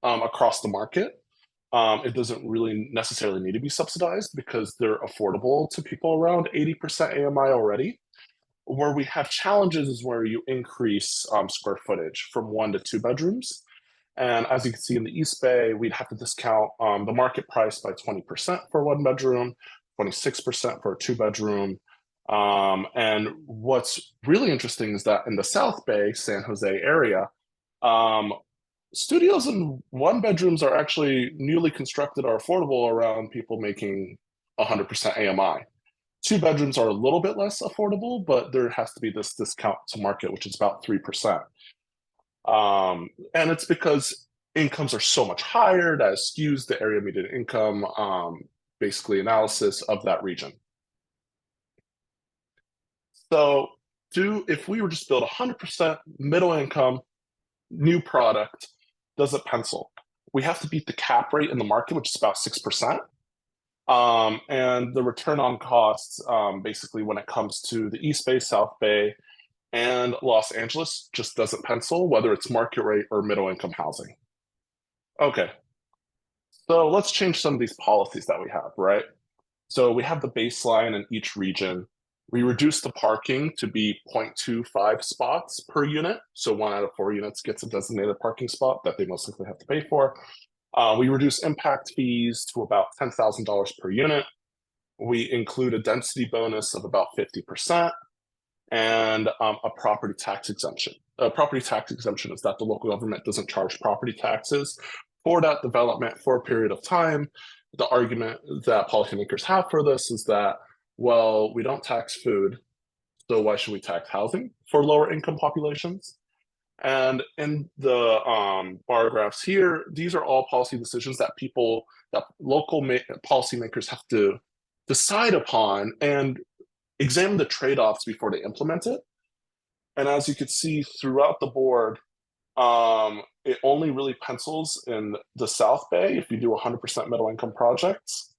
across the market. It doesn't really necessarily need to be subsidized because they're affordable to people around 80% AMI already. Where we have challenges is where you increase square footage from 1 to 2 bedrooms. And as you can see in the East Bay, we'd have to discount the market price by 20% for 1 bedroom, 26% for a 2-bedroom. And what's really interesting is that in the South Bay, San Jose area, studios and 1-bedrooms are actually newly constructed or affordable around people making 100% AMI. 2 bedrooms are a little bit less affordable, but there has to be this discount to market, which is about 3%. And it's because incomes are so much higher that skews the area median income, basically analysis of that region. So if we were just build 100% middle income, new product, does it pencil? We have to beat the cap rate in the market, which is about 6%. And the return on costs, basically when it comes to the East Bay, South Bay, and Los Angeles, just doesn't pencil, whether it's market rate or middle income housing. Okay, so let's change some of these policies that we have, right? So we have the baseline in each region. We reduce the parking to be 0.25 spots per unit. So 1 out of 4 units gets a designated parking spot that they most likely have to pay for. We reduce impact fees to about $10,000 per unit. We include a density bonus of about 50% and a property tax exemption. A property tax exemption is that the local government doesn't charge property taxes for that development for a period of time. The argument that policymakers have for this is that, well, we don't tax food, so why should we tax housing for lower income populations? And in the bar graphs here, these are all policy decisions that local policymakers have to decide upon and examine the trade-offs before they implement it. And as you can see throughout the board, it only really pencils in the South Bay if you do 100% middle income projects,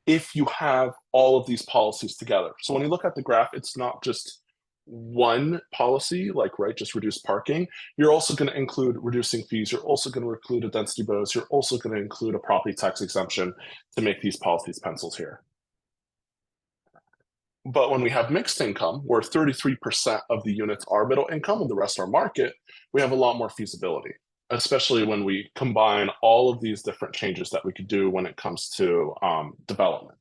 if you have all of these policies together. So when you look at the graph, it's not just one policy, like, right, just reduce parking. You're also going to include reducing fees. You're also going to include a density bonus. You're also going to include a property tax exemption to make these policies pencils here. But when we have mixed income, where 33% of the units are middle income and the rest are market, we have a lot more feasibility, especially when we combine all of these different changes that we could do when it comes to development,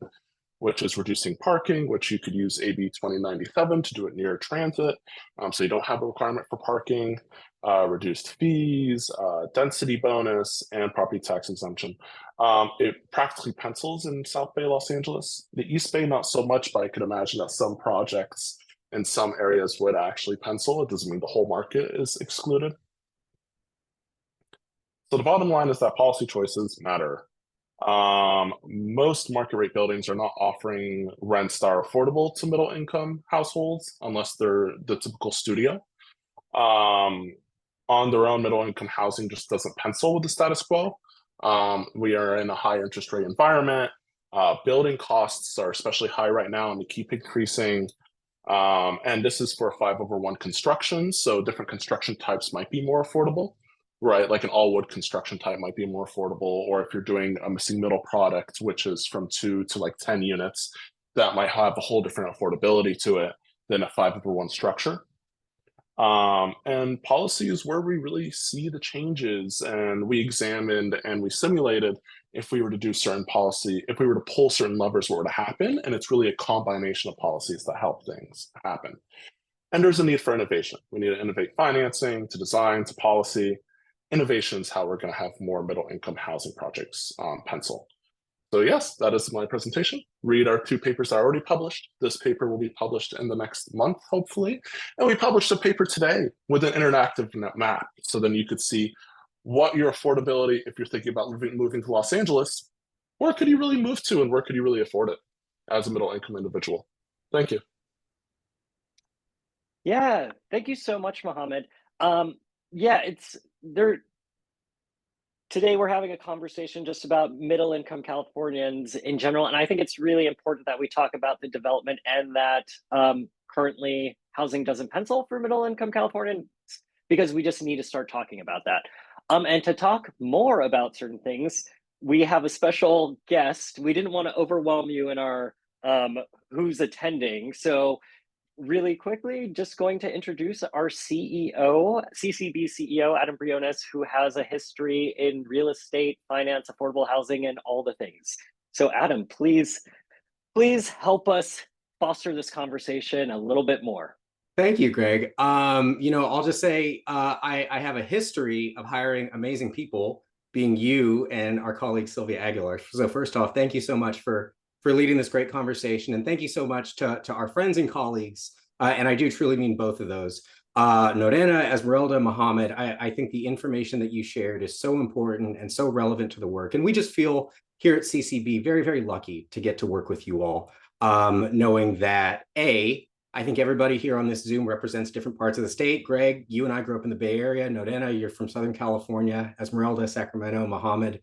which is reducing parking, which you could use AB 2097 to do it near transit, so you don't have a requirement for parking. reduced fees, density bonus, and property tax exemption. It practically pencils in South Bay, Los Angeles. The East Bay, not so much, but I could imagine that some projects in some areas would actually pencil. It doesn't mean the whole market is excluded. So the bottom line is that policy choices matter. Most market rate buildings are not offering rents that are affordable to middle income households unless they're the typical studio. On their own, middle income housing just doesn't pencil with the status quo. We are in a high interest rate environment. Building costs are especially high right now and they keep increasing. And this is for 5/1 construction. So different construction types might be more affordable, right? Like an all wood construction type might be more affordable. Or if you're doing a missing middle product, which is from 2 to like 10 units, that might have a whole different affordability to it than a 5/1 structure. And policy is where we really see the changes, and we examined and we simulated if we were to do certain policy, if we were to pull certain levers, what would happen? And it's really a combination of policies that help things happen. And there's a need for innovation. We need to innovate financing, to design, to policy. Innovation is how we're going to have more middle income housing projects pencil. So yes, that is my presentation. Read our 2 papers I already published. This paper will be published in the next month, hopefully. And we published a paper today with an interactive map. So then you could see what your affordability, if you're thinking about moving to Los Angeles, where could you really move to and where could you really afford it as a middle income individual? Thank you. Yeah, thank you so much, Mohammed. Yeah, it's there. Today, we're having a conversation just about middle income Californians in general. And I think it's really important that we talk about the development and that currently housing doesn't pencil for middle income Californians, because we just need to start talking about that. And to talk more about certain things, we have a special guest. We didn't want to overwhelm you in our who's attending. So really quickly, just going to introduce our CEO, CCB CEO, Adam Briones, who has a history in real estate, finance, affordable housing, and all the things. So Adam, please help us foster this conversation a little bit more. Thank you, Greg. I'll just say I have a history of hiring amazing people, being you and our colleague Sylvia Aguilar. So first off, thank you so much for leading this great conversation. And thank you so much to our friends and colleagues. And I do truly mean both of those. Norena, Esmeralda, Mohammed, I think the information that you shared is so important and so relevant to the work. And we just feel here at CCB very, very lucky to get to work with you all, knowing that I think everybody here on this Zoom represents different parts of the state. Greg, you and I grew up in the Bay Area. Norena, you're from Southern California. Esmeralda, Sacramento. Mohammed,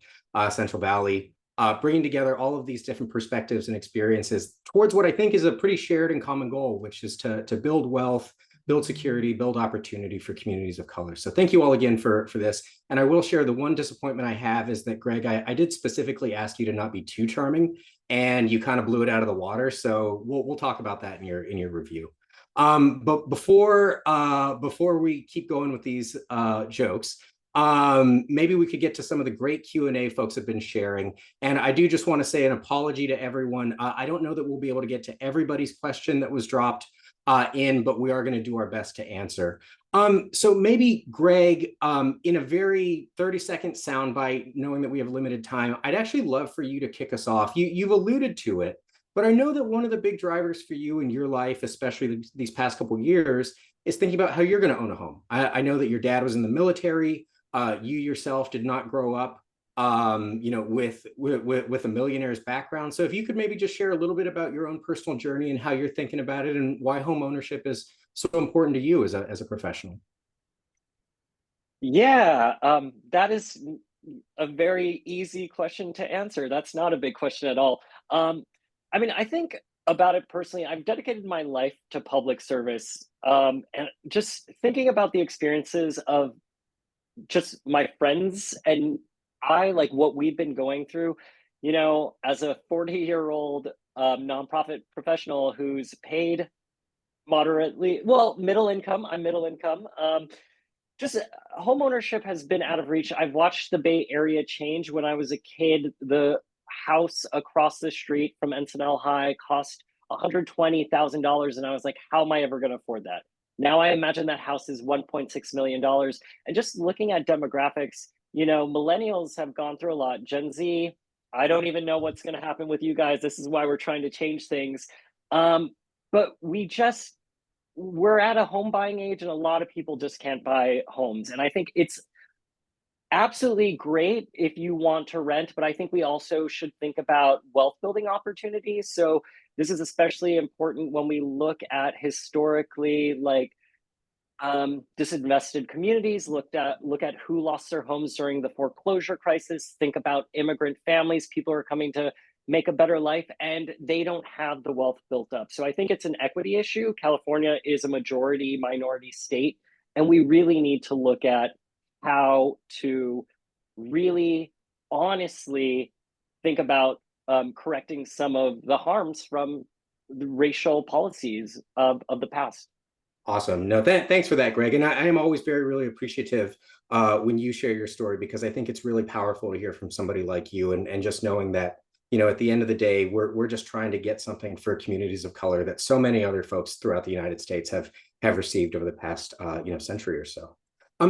Central Valley. Bringing together all of these different perspectives and experiences towards what I think is a pretty shared and common goal, which is to build wealth, build security, build opportunity for communities of color. So thank you all again for this. And I will share the one disappointment I have is that, Greg, I did specifically ask you to not be too charming, and you kind of blew it out of the water. So we'll talk about that in your review. But before we keep going with these jokes, maybe we could get to some of the great Q&A folks have been sharing. And I do just want to say an apology to everyone. I don't know that we'll be able to get to everybody's question that was dropped but we are going to do our best to answer. So maybe, Greg, in a very 30-second soundbite, knowing that we have limited time, I'd actually love for you to kick us off. You've alluded to it, but I know that one of the big drivers for you in your life, especially these past couple of years, is thinking about how you're going to own a home. I know that your dad was in the military. You yourself did not grow up, with a millionaire's background. So if you could maybe just share a little bit about your own personal journey and how you're thinking about it and why home ownership is so important to you as a professional. Yeah, that is a very easy question to answer. That's not a big question at all. I think about it personally, I've dedicated my life to public service, and just thinking about the experiences of just my friends and like what we've been going through, as a 40-year-old nonprofit professional who's paid moderately, middle income. I'm middle income. Just homeownership has been out of reach. I've watched the Bay Area change. When I was a kid, the house across the street from Encinal High cost $120,000, and I was like, how am I ever going to afford that? Now I imagine that house is $1.6 million. And just looking at demographics, you know, millennials have gone through a lot. Gen Z, I don't even know what's going to happen with you guys. This is why we're trying to change things. But we're at a home buying age, and a lot of people just can't buy homes. And I think it's absolutely great if you want to rent, but I think we also should think about wealth building opportunities. So this is especially important when we look at historically disinvested communities. Look at who lost their homes during the foreclosure crisis. Think about immigrant families. People are coming to make a better life and they don't have the wealth built up. So I think it's an equity issue. California is a majority minority state, and we really need to look at how to really honestly think about correcting some of the harms from the racial policies of the past. Awesome. No, thanks for that, Greg. And I am always really appreciative when you share your story, because I think it's really powerful to hear from somebody like you, and just knowing that, you know, at the end of the day, we're just trying to get something for communities of color that so many other folks throughout the United States have received over the past century or so.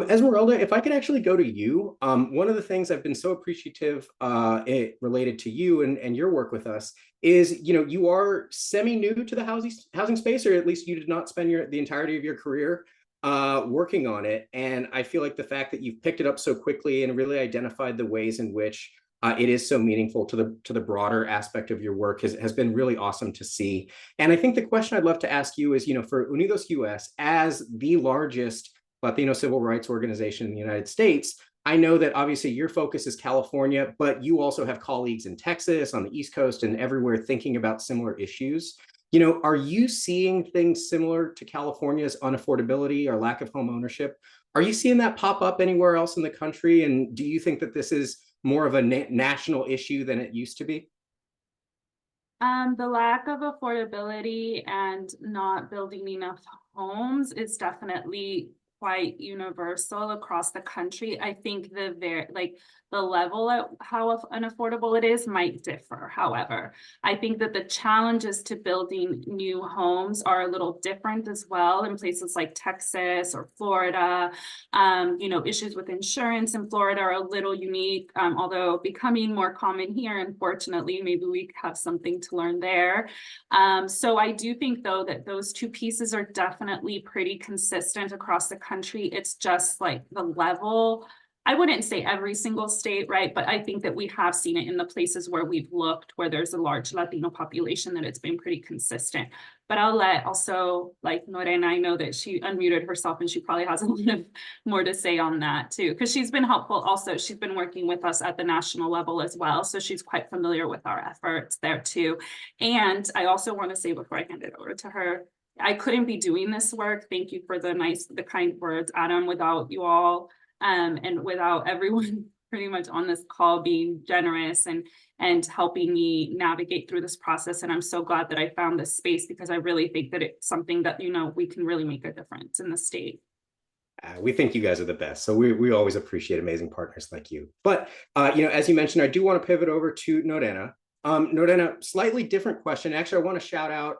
Esmeralda, if I could actually go to you, one of the things I've been so appreciative related to you and your work with us is, you know, you are semi-new to the housing space, or at least you did not spend the entirety of your career working on it. And I feel like the fact that you've picked it up so quickly and really identified the ways in which it is so meaningful to the broader aspect of your work has been really awesome to see. And I think the question I'd love to ask you is, you know, for UnidosUS, as the largest Latino civil rights organization in the United States, I know that obviously your focus is California, but you also have colleagues in Texas, on the East Coast, and everywhere thinking about similar issues. You know, are you seeing things similar to California's unaffordability or lack of home ownership? Are you seeing that pop up anywhere else in the country? And do you think that this is more of a national issue than it used to be? The lack of affordability and not building enough homes is definitely quite universal across the country. I think the level at how unaffordable it is might differ. However, I think that the challenges to building new homes are a little different as well in places like Texas or Florida. Issues with insurance in Florida are a little unique, although becoming more common here, unfortunately. Maybe we have something to learn there. So I do think, though, that those two pieces are definitely pretty consistent across the country. It's just like the level. I wouldn't say every single state, right? But I think that we have seen it in the places where we've looked, where there's a large Latino population, that it's been pretty consistent. But I'll let also, like, Lorena, I know that she unmuted herself and she probably has a little more to say on that too, because she's been helpful also. She's been working with us at the national level as well. So she's quite familiar with our efforts there too. And I also want to say, before I hand it over to her, I couldn't be doing this work. Thank you for the kind words, Adam, without you all. And without everyone pretty much on this call being generous and helping me navigate through this process. And I'm so glad that I found this space, because I really think that it's something that, we can really make a difference in the state. We think you guys are the best. So we always appreciate amazing partners like you. But, as you mentioned, I do want to pivot over to Norena. Norena, slightly different question. Actually, I want to shout out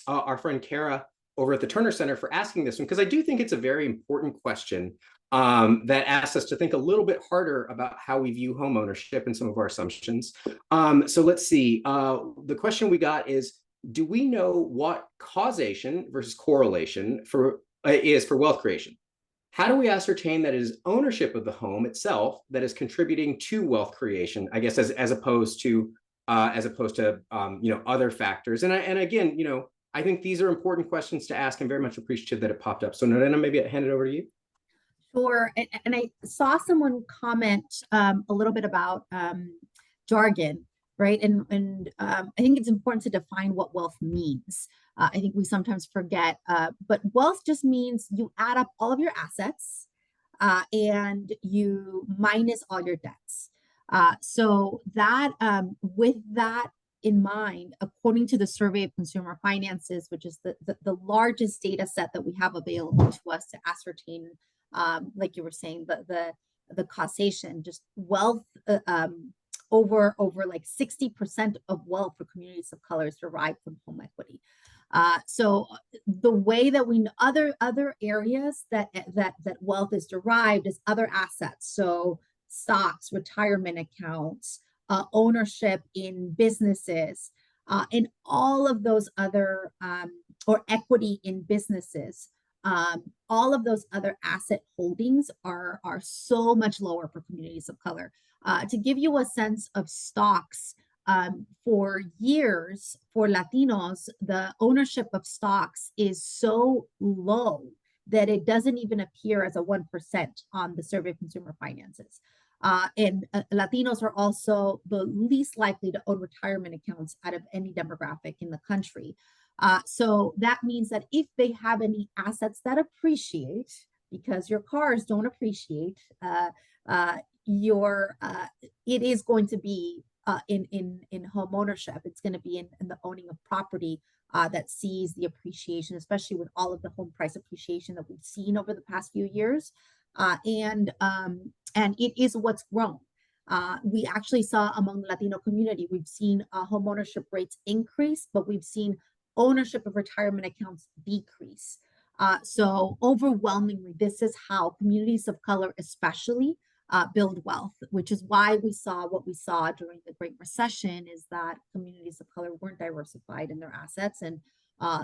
our friend Kara over at the Terner Center for asking this one, because I do think it's a very important question that asks us to think a little bit harder about how we view home ownership and some of our assumptions. So let's see. The question we got is, do we know what causation versus correlation is for wealth creation? How do we ascertain that it is ownership of the home itself that is contributing to wealth creation, I guess, as opposed to other factors? And again, I think these are important questions to ask. I'm very much appreciative that it popped up. So Norena, maybe I'll hand it over to you. Sure. And I saw someone comment a little bit about jargon, right? And I think it's important to define what wealth means. I think we sometimes forget, but wealth just means you add up all of your assets and you minus all your debts. So that with that in mind, according to the Survey of Consumer Finances, which is the largest data set that we have available to us to ascertain, like you were saying, the causation, just wealth, over like 60% of wealth for communities of color is derived from home equity. So the way that we other areas that wealth is derived is other assets. So stocks, retirement accounts, ownership in businesses, and all of those other or equity in businesses. All of those other asset holdings are so much lower for communities of color. To give you a sense of stocks, for years, for Latinos, the ownership of stocks is so low that it doesn't even appear as a 1% on the Survey of Consumer Finances. And Latinos are also the least likely to own retirement accounts out of any demographic in the country. So that means that if they have any assets that appreciate, because your cars don't appreciate, it is going to be in home ownership. It's going to be in the owning of property that sees the appreciation, especially with all of the home price appreciation that we've seen over the past few years. And it is what's grown. We actually saw among the Latino community, we've seen home ownership rates increase, but we've seen ownership of retirement accounts decrease. So overwhelmingly, this is how communities of color especially build wealth, which is why we saw what we saw during the Great Recession, is that communities of color weren't diversified in their assets, and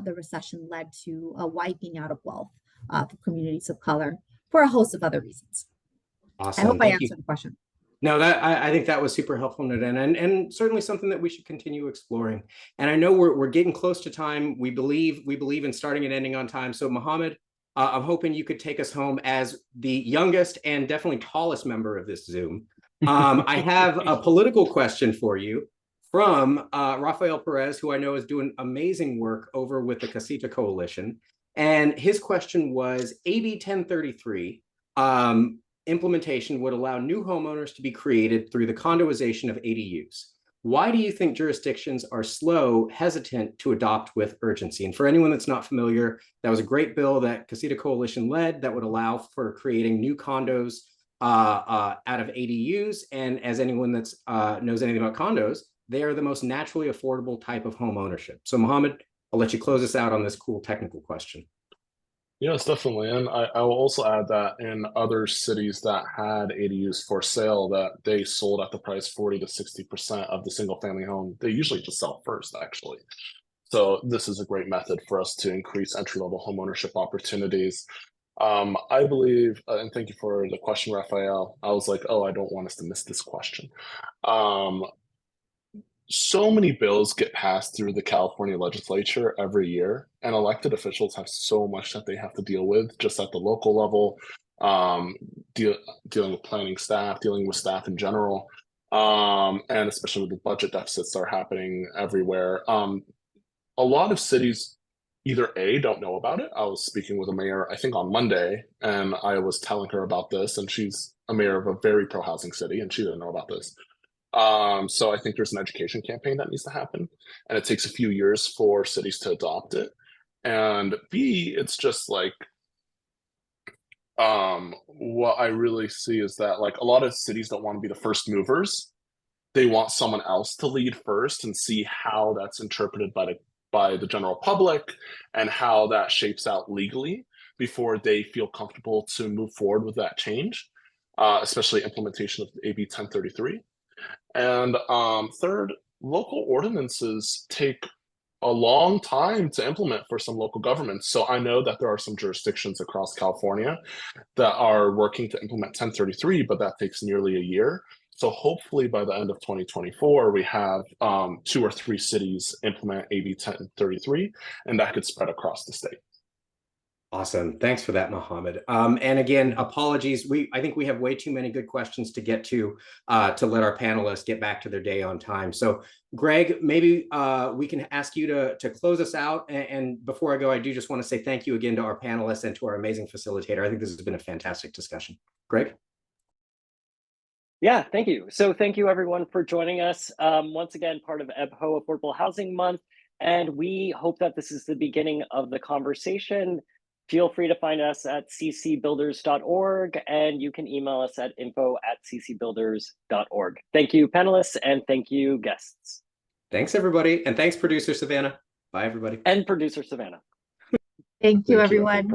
the recession led to a wiping out of wealth for communities of color for a host of other reasons. Awesome. I hope I answered the question. No, I think that was super helpful, Nadine, and certainly something that we should continue exploring. And I know we're getting close to time. We believe in starting and ending on time. So Mohammed, I'm hoping you could take us home as the youngest and definitely tallest member of this Zoom. I have a political question for you from Rafael Perez, who I know is doing amazing work over with the Casita Coalition. And his question was, AB 1033 implementation would allow new homeowners to be created through the condoization of ADUs. Why do you think jurisdictions are slow, hesitant to adopt with urgency? And for anyone that's not familiar, that was a great bill that Casita Coalition led that would allow for creating new condos out of ADUs. And as anyone that's knows anything about condos, they are the most naturally affordable type of home ownership. So Mohammed, I'll let you close us out on this cool technical question. Yes, definitely. And I will also add that in other cities that had ADUs for sale, that they sold at the price 40 to 60% of the single family home, they usually just sell first, actually. So this is a great method for us to increase entry-level homeownership opportunities. I believe, and thank you for the question, Raphael. I was like, oh, I don't want us to miss this question. So many bills get passed through the California legislature every year, and elected officials have so much that they have to deal with just at the local level, dealing with planning staff, dealing with staff in general, and especially with the budget deficits that are happening everywhere. A lot of cities either A, don't know about it. I was speaking with a mayor, I think on Monday, and I was telling her about this, and she's a mayor of a very pro-housing city, and she didn't know about this. So I think there's an education campaign that needs to happen, and it takes a few years for cities to adopt it. And B, it's just like, what I really see is that like a lot of cities don't want to be the first movers. They want someone else to lead first and see how that's interpreted by the general public and how that shapes out legally before they feel comfortable to move forward with that change, especially implementation of AB 1033. And third, local ordinances take a long time to implement for some local governments. So I know that there are some jurisdictions across California that are working to implement 1033, but that takes nearly a year. So hopefully by the end of 2024, we have 2 or 3 cities implement AB 1033, and that could spread across the state. Awesome. Thanks for that, Mohammed. And again, apologies. I think we have way too many good questions to get to let our panelists get back to their day on time. So Greg, maybe we can ask you to close us out. And before I go, I do just want to say thank you again to our panelists and to our amazing facilitator. I think this has been a fantastic discussion. Greg? Yeah, thank you. So thank you everyone for joining us. Once again, part of EBHO Affordable Housing Month. And we hope that this is the beginning of the conversation. Feel free to find us at ccbuilders.org, and you can email us at info@ccbuilders.org. Thank you, panelists, and thank you, guests. Thanks, everybody. And thanks, producer Savannah. Bye, everybody. And producer Savannah. Thank you, Thank you, everyone. for having